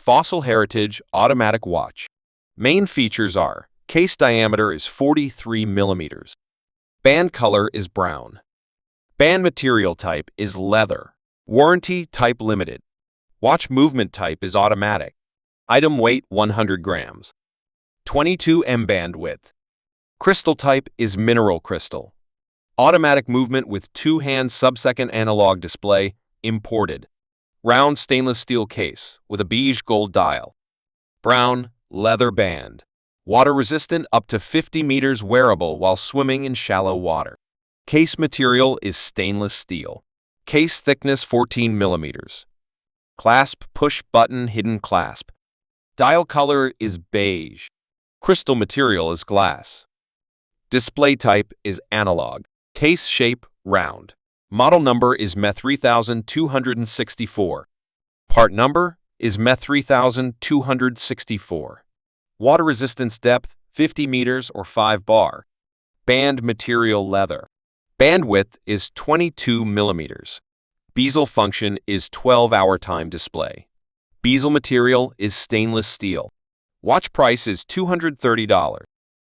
Fossil Heritage Automatic Watch. Main features are: case diameter is 43 millimeters. Band color is brown. Band material type is leather. Warranty type limited. Watch movement type is automatic. Item weight 100 grams. 22 M band width. Crystal type is mineral crystal. Automatic movement with 2-hand sub-second analog display, imported. Round stainless steel case with a beige gold dial. Brown leather band. Water resistant up to 50 meters, wearable while swimming in shallow water. Case material is stainless steel. Case thickness 14 millimeters. Clasp push button hidden clasp. Dial color is beige. Crystal material is glass. Display type is analog. Case shape round. Model number is MET3264. Part number is MET3264. Water resistance depth 50 meters or 5 bar. Band material leather. Bandwidth is 22 millimeters. Bezel function is 12-hour time display. Bezel material is stainless steel. Watch price is $230.